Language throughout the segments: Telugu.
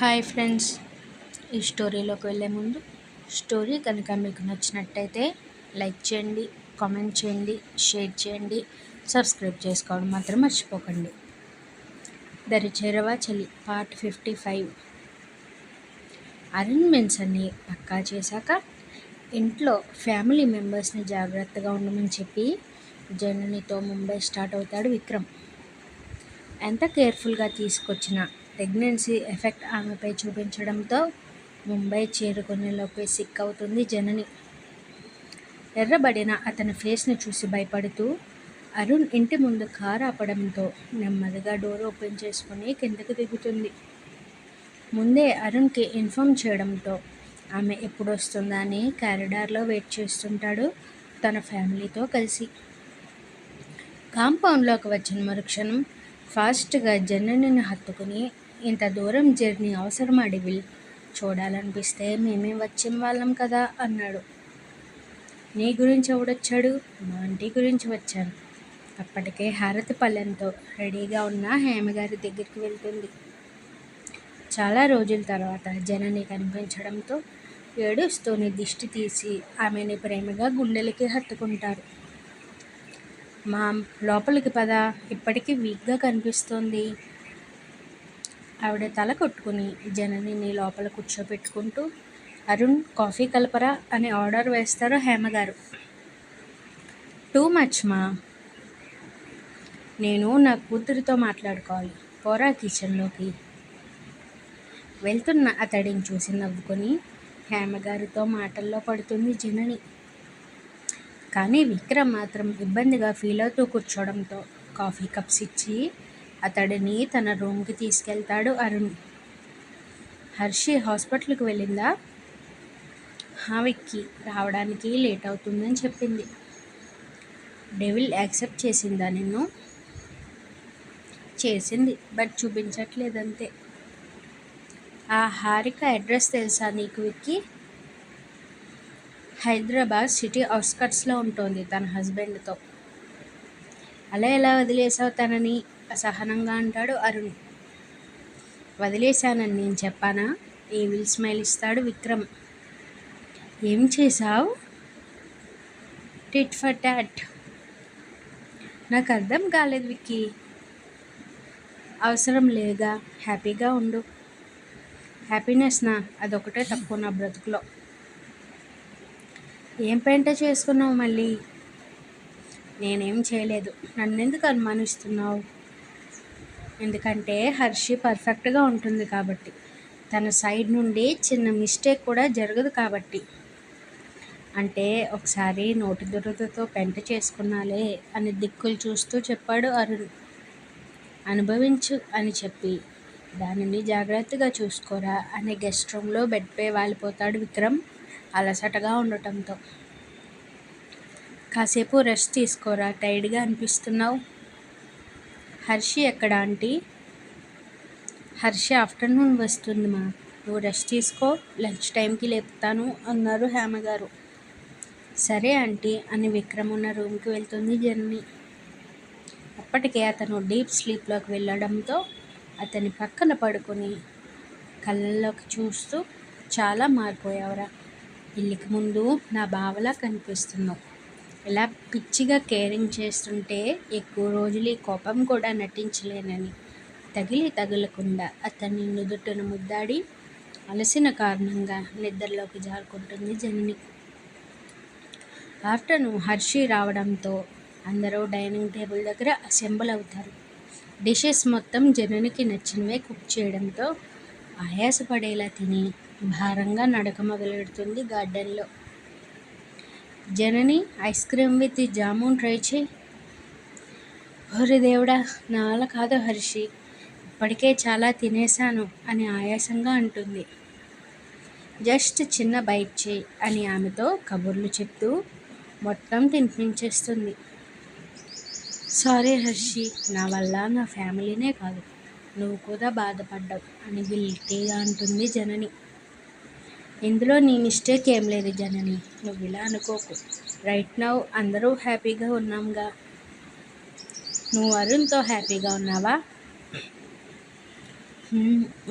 హాయ్ ఫ్రెండ్స్, ఈ స్టోరీలోకి వెళ్ళే ముందు స్టోరీ కనుక మీకు నచ్చినట్టయితే లైక్ చేయండి, కామెంట్ చేయండి, షేర్ చేయండి, సబ్స్క్రైబ్ చేసుకోవడం మాత్రం మర్చిపోకండి. దరి చేరవ చలి పార్ట్ 55. అరేంజ్మెంట్స్ అన్నీ పక్కా చేశాక ఇంట్లో ఫ్యామిలీ మెంబర్స్ని జాగ్రత్తగా ఉండమని చెప్పి జననితో ముంబై స్టార్ట్ అవుతాడు విక్రమ్. ఎంత కేర్ఫుల్గా తీసుకొచ్చిన ప్రెగ్నెన్సీ ఎఫెక్ట్ ఆమెపై చూపించడంతో ముంబై చేరుకునేలోపే సిక్ అవుతుంది జనని. ఎర్రబడిన అతని ఫేస్ని చూసి భయపడుతూ అరుణ్ ఇంటి ముందు కారు ఆపడంతో నెమ్మదిగా డోర్ ఓపెన్ చేసుకుని కిందకు దిగుతుంది. ముందే అరుణ్కి ఇన్ఫామ్ చేయడంతో ఆమె ఎప్పుడు వస్తుందా అని కారిడార్లో వెయిట్ చేస్తుంటాడు తన ఫ్యామిలీతో కలిసి. కాంపౌండ్లోకి వచ్చిన మరుక్షణం ఫాస్ట్గా జననిని హత్తుకుని, ఇంత దూరం జర్నీ అవసరమా డివిల్? చూడాలనిపిస్తే మేమే వచ్చేం వాళ్ళం కదా అన్నాడు. నీ గురించి ఎవడొచ్చాడు? మా ఆంటీ గురించి వచ్చాను. అప్పటికే హారతి పళ్ళెంతో రెడీగా ఉన్న హేమగారి దగ్గరికి వెళ్తుంది. చాలా రోజుల తర్వాత జనని కనిపించడంతో ఏడుస్తూనే దిష్టి తీసి ఆమెని ప్రేమగా గుండెలకి హత్తుకుంటారు. మామ్, లోపలికి పద, ఇప్పటికీ వీక్గా కనిపిస్తోంది. ఆవిడ తల కొట్టుకుని జననిని లోపల కూర్చోపెట్టుకుంటూ అరుణ్, కాఫీ కలపరా అని ఆర్డర్ వేస్తారు హేమగారు. టూ మచ్ మా, నేను నా కూతురితో మాట్లాడుకోవాలి, పోరా కిచెన్లోకి. వెళ్తున్న అతడిని చూసి నవ్వుకొని హేమగారితో మాటల్లో పడుతుంది జనని. కానీ విక్రమ్ మాత్రం ఇబ్బందిగా ఫీల్ అవుతూ కూర్చోవడంతో కాఫీ కప్స్ ఇచ్చి అతడిని తన రూమ్కి తీసుకెళ్తాడు అరుణ్. హర్షి హాస్పిటల్కి వెళ్ళిందా? విక్కీ రావడానికి లేట్ అవుతుందని చెప్పింది. డెవిల్ యాక్సెప్ట్ చేసిందా నిన్ను? చేసింది, బట్ చూపించట్లేదంతే. ఆ హారిక అడ్రస్ తెలుసా నీకు విక్కీ? హైదరాబాద్ సిటీ అవుట్స్కట్స్లో ఉంటుంది తన హస్బెండ్తో. అలా ఎలా వదిలేసావు తనని? అసహనంగా అంటాడు అరుణ్. వదిలేశానని నేను చెప్పానా? ఈవిల్ స్మైల్ ఇస్తాడు విక్రమ్. ఏం చేశావు? Tit for tat. నాకు అర్థం కాలేదు విక్కీ. అవసరం లేగా, హ్యాపీగా ఉండు. హ్యాపీనెస్నా? అదొకటే తక్కువ నా బ్రతుకులో. ఏం పెంట చేసుకున్నావు మళ్ళీ? నేనేం చేయలేదు. నన్నెందుకు అనుమానిస్తున్నావు? ఎందుకంటే హర్షి పర్ఫెక్ట్గా ఉంటుంది కాబట్టి. తన సైడ్ నుండి చిన్న మిస్టేక్ కూడా జరగదు కాబట్టి. అంటే ఒకసారి నోటి దురదతో పెంట చేసుకున్నాలే అని దిక్కులు చూస్తూ చెప్పాడు అరుణ్. అనుభవించు అని చెప్పి దానిని జాగ్రత్తగా చూసుకోరా అని గెస్ట్ రూమ్లో బెడ్పై వాలిపోతాడు విక్రమ్ అలసటగా ఉండటంతో. కాసేపు రెస్ట్ తీసుకోరా, టైర్డ్గా అనిపిస్తున్నావు. హర్షి ఎక్కడ ఆంటీ? హర్షి ఆఫ్టర్నూన్ వస్తుంది మా, నువ్వు రెస్ట్ తీసుకో, లంచ్ టైంకి లేపుతాను అన్నారు హేమగారు. సరే ఆంటీ అని విక్రమ్ ఉన్న రూమ్కి వెళ్తుంది జనని. అప్పటికే అతను డీప్ స్లీప్లోకి వెళ్ళడంతో అతని పక్కన పడుకొని కళ్ళల్లోకి చూస్తూ, చాలా మారిపోయావురా, పెళ్ళికి ముందు నా బావలా కనిపిస్తున్నావు. ఇలా పిచ్చిగా కేరింగ్ చేస్తుంటే ఎక్కువ రోజులు ఈ కోపం కూడా నటించలేనని తగలకుండా అతన్ని నుదుటిన ముద్దాడి అలసిన కారణంగా నిద్రలోకి జారుకుంటుంది జనని. ఆఫ్టర్నూన్ హర్షి రావడంతో అందరూ డైనింగ్ టేబుల్ దగ్గర అసెంబుల్ అవుతారు. డిషెస్ మొత్తం జననికి నచ్చినవే కుక్ చేయడంతో ఆయాసపడేలా తిని భారంగా నడక మొదలెడుతుంది గార్డెన్లో. Janani, ice cream with jamun try చేయి. ఓరి దేవుడా, నా వల్ల కాదు హర్షి, ఇప్పటికే చాలా తినేశాను అని ఆయాసంగా అంటుంది. జస్ట్ చిన్న బైట్ చేయి అని ఆమెతో కబుర్లు చెప్తూ మొత్తం తినిపించేస్తుంది. సారీ హర్షి, నా వల్ల నా ఫ్యామిలీనే కాదు నువ్వు కూడా బాధపడ్డావు అని గిల్టీగా అంటుంది జనని. ఇందులో నీ మిస్టేక్ ఏం లేదు జనని, నువ్వు ఇలా అనుకోకు. రైట్ నౌ అందరూ హ్యాపీగా ఉన్నాంగా. నువ్వు అరుణ్తో హ్యాపీగా ఉన్నావా?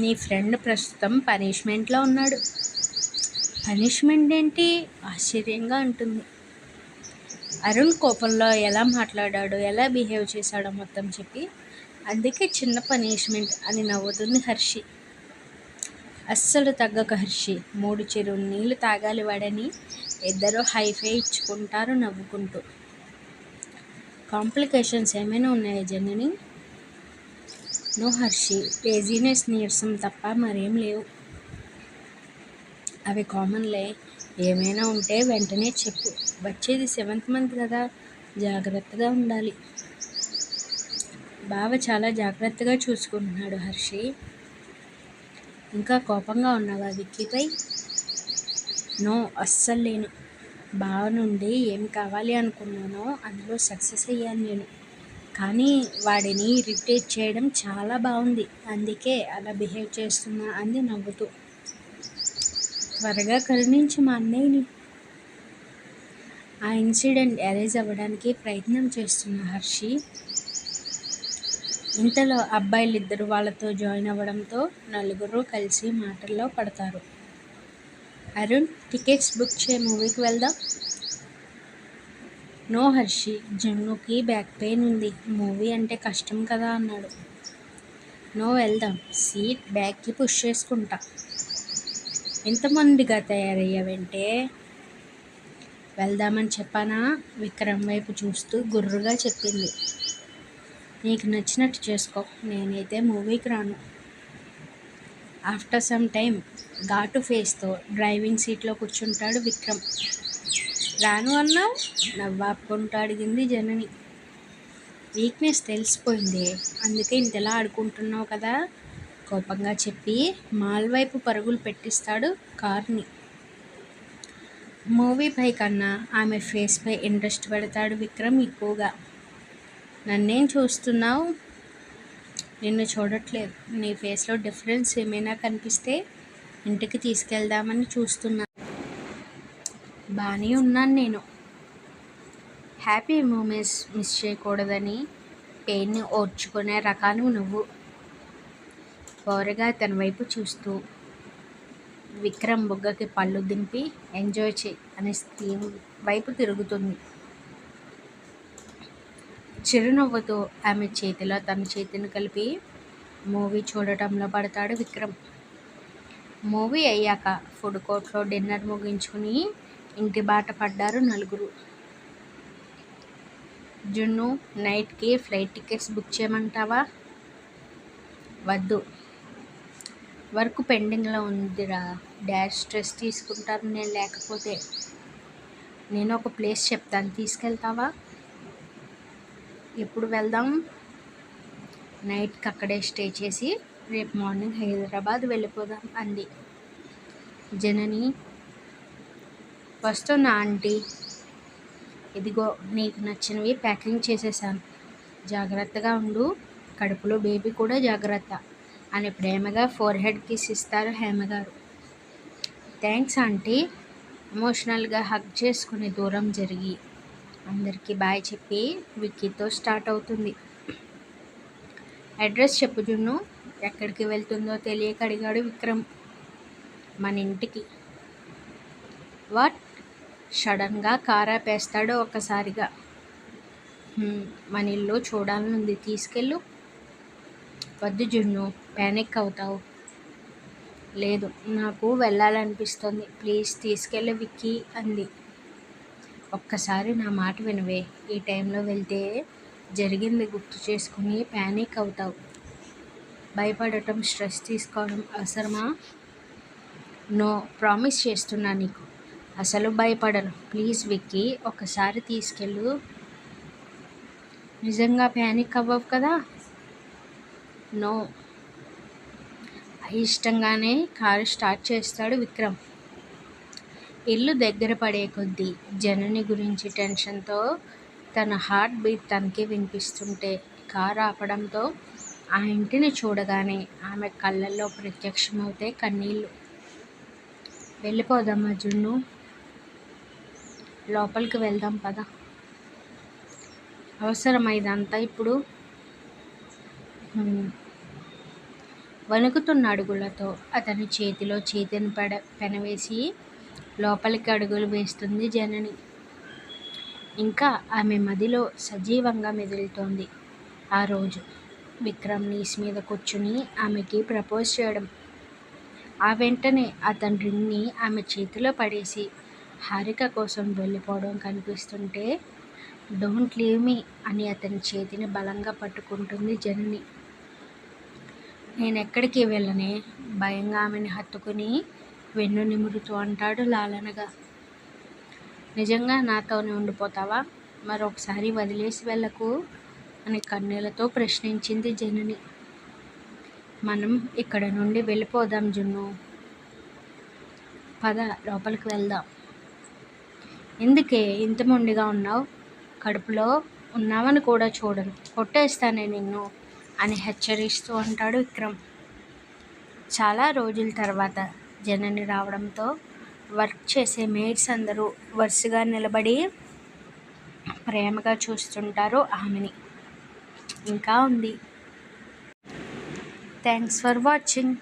నీ ఫ్రెండ్ ప్రస్తుతం పనిష్మెంట్లో ఉన్నాడు. పనిష్మెంట్ ఏంటి? ఆశ్చర్యంగా ఉంటుంది. అరుణ్ కోపంలో ఎలా మాట్లాడాడో, ఎలా బిహేవ్ చేశాడో మొత్తం చెప్పి, అందుకే చిన్న పనిష్మెంట్ అని నవ్వుతుంది హర్షి. అస్సలు తగ్గక హర్షి. 3 చెరువులు నీళ్లు తాగాలి వాడని ఇద్దరు హైఫై ఇచ్చుకుంటారు నవ్వుకుంటూ. కాంప్లికేషన్స్ ఏమైనా ఉన్నాయా జనని? నో హర్షి, లేజినెస్, నీరసం తప్ప మరేం లేవు. అవి కామన్లే. ఏమైనా ఉంటే వెంటనే చెప్పు. వచ్చేది 7th మంత్ కదా, జాగ్రత్తగా ఉండాలి. బావ చాలా జాగ్రత్తగా చూసుకుంటున్నాడు హర్షి. ఇంకా కోపంగా ఉన్నావా విక్కీపై? నో, అస్సలు లేను. బావ నుండి ఏం కావాలి అనుకున్నానో అందులో సక్సెస్ అయ్యాను నేను. కానీ వాడిని ఇరిటేట్ చేయడం చాలా బాగుంది, అందుకే అలా బిహేవ్ చేస్తున్నా అంది నవ్వుతూ. త్వరగా కరుణించి మా అన్నయ్యని. ఆ ఇన్సిడెంట్ ఎరేజ్ అవ్వడానికి ప్రయత్నం చేస్తున్న హర్షి. ఇంతలో అబ్బాయిలిద్దరూ వాళ్ళతో జాయిన్ అవ్వడంతో నలుగురు కలిసి మాటల్లో పడతారు. అరుణ్, టికెట్స్ బుక్ చేయి, మూవీకి వెళ్దాం. నో హర్షి, జన్నుకి బ్యాక్ పెయిన్ ఉంది, మూవీ అంటే కష్టం కదా అన్నాడు. నో, వెళ్దాం. సీట్ బ్యాక్కి పుష్ చేసుకుంటా. ఎంతమందిగా తయారయ్యావంటే? వెళ్దామని చెప్పానా? విక్రమ్ వైపు చూస్తూ గుర్రుగా చెప్పింది. నీకు నచ్చినట్టు చేసుకో, నేనైతే మూవీకి రాను. ఆఫ్టర్ సమ్ టైం ఘాటు ఫేస్తో డ్రైవింగ్ సీట్లో కూర్చుంటాడు విక్రమ్. రాను అన్నావు? నవ్వాపుకుంటూ అడిగింది జనని. వీక్నెస్ తెలిసిపోయింది, అందుకే ఇంతలా ఆడుకుంటున్నావు కదా, కోపంగా చెప్పి మాల్ వైపు పరుగులు పెట్టిస్తాడు కార్ని. మూవీపై కన్నా ఆమె ఫేస్పై ఇంట్రెస్ట్ పెడతాడు విక్రమ్ ఎక్కువగా. నన్నేం చూస్తున్నావు? నిన్ను చూడట్లేదు. నీ ఫేస్లో డిఫరెన్స్ ఏమైనా కనిపిస్తే ఇంటికి తీసుకెళ్దామని చూస్తున్నా. బాగానే ఉన్నాను నేను. హ్యాపీ మూమెంట్స్ మిస్ చేయకూడదని పెయిన్ని ఓర్చుకునే రకాను నువ్వు. ఓరగా తన వైపు చూస్తూ విక్రమ్ బుగ్గకి పళ్ళు దింపి ఎంజాయ్ చేయి అనే స్క్రీన్ వైపు తిరుగుతుంది. చిరునవ్వుతో ఆమె చేతిలో తన చేతిని కలిపి మూవీ చూడటంలో పడతాడు విక్రమ్. మూవీ అయ్యాక ఫుడ్ కోర్ట్లో డిన్నర్ ముగించుకుని ఇంటి బాట పడ్డారు నలుగురు. జున్ను, నైట్కి ఫ్లైట్ టికెట్స్ బుక్ చేయమంటావా? వద్దు, వర్క్ పెండింగ్లో ఉందిరా. డాడ్ స్ట్రెస్ తీసుకుంటారు నేను లేకపోతే. నేను ఒక ప్లేస్ చెప్తాను, తీసుకెళ్తావా? ఎప్పుడు వెళ్దాం? నైట్కి అక్కడే స్టే చేసి రేపు మార్నింగ్ హైదరాబాద్ వెళ్ళిపోదాం అంది జనని. వస్తున్నా ఆంటీ. ఇదిగో నీకు నచ్చినవి ప్యాకింగ్ చేసేసాను, జాగ్రత్తగా ఉండు. కడుపులో బేబీ కూడా జాగ్రత్త అని ప్రేమగా ఫోర్హెడ్ కిస్ ఇస్తారు హేమగారు. Thanks aunty. ఎమోషనల్గా హగ్ చేసుకుని దూరం జరిగి అందరికీ బాయ్ చెప్పి విక్కీతో స్టార్ట్ అవుతుంది. అడ్రస్ చెప్పు జున్ను. ఎక్కడికి వెళ్తుందో తెలియక అడిగాడు విక్రమ్. మన ఇంటికి. వాట్? సడన్గా కారాపేస్తాడు ఒక్కసారిగా. మన ఇల్లు చూడాలనుంది, తీసుకెళ్ళు. వద్దు జున్ను, ప్యానిక్ అవుతావు. లేదు, నాకు వెళ్ళాలనిపిస్తుంది, ప్లీజ్ తీసుకెళ్ళి విక్కీ అంది. ఒక్కసారి నా మాట వినవే. ఈ టైంలో వెళ్తే జరిగింది గుర్తు చేసుకుని ప్యానిక్ అవుతావు. భయపడటం, స్ట్రెస్ తీసుకోవడం అవసరమా? నో, ప్రామిస్ చేస్తున్నా నీకు అసలు భయపడను. ప్లీజ్ విక్కీ, ఒకసారి తీసుకెళ్ళు. నిజంగా ప్యానిక్ అవ్వవు కదా? నో. అయిష్టంగానే కారు స్టార్ట్ చేస్తాడు విక్రమ్. ఇల్లు దగ్గర పడే కొద్దీ జనని గురించి టెన్షన్తో తన హార్ట్ బీట్ తనకి వినిపిస్తుంటే కారు ఆపడంతో ఆ ఇంటిని చూడగానే ఆమె కళ్ళల్లో ప్రత్యక్షమవుతే కన్నీళ్ళు. వెళ్ళిపోదామా జున్ను? లోపలికి వెళ్దాం పద. అవసరమా ఇదంతా ఇప్పుడు? వణుకుతున్న అడుగులతో అతని చేతిలో చేతిని పెనవేసి లోపలికి అడుగులు వేస్తుంది జనని. ఇంకా ఆమె మదిలో సజీవంగా మెదులుతోంది ఆ రోజు విక్రమ్ నీస్ మీద కూర్చుని ఆమెకి ప్రపోజ్ చేయడం. ఆ వెంటనే అతని రింగ్ని ఆమె చేతిలో పడేసి హారిక కోసం వెళ్ళిపోవడం కనిపిస్తుంటే డోంట్ లీవ్ మీ అని అతని చేతిని బలంగా పట్టుకుంటుంది జనని. నేనెక్కడికి వెళ్ళనే భయంగా ఆమెని హత్తుకుని వెన్ను నిమురుతూ అంటాడు లాలనగా. నిజంగా నాతోనే ఉండిపోతావా? మరొకసారి వదిలేసి వెళ్ళకు అని కన్నీళ్లతో ప్రశ్నించింది జనని. మనం ఇక్కడ నుండి వెళ్ళిపోదాం జున్ను. పద లోపలికి వెళ్దాం. ఎందుకే ఇంత మొండిగా ఉన్నావు? కడుపులో ఉన్నావని కూడా చూడను, కొట్టేస్తానే నిన్ను అని హెచ్చరిస్తూ అంటాడు విక్రమ్. చాలా రోజుల తర్వాత జనని రావడంతో వర్క్ చేసే మేడ్స్ అందరూ వరుసగా నిలబడి ప్రేమగా చూస్తుంటారు ఆమెని. ఇంకా ఉంది. Thanks for watching.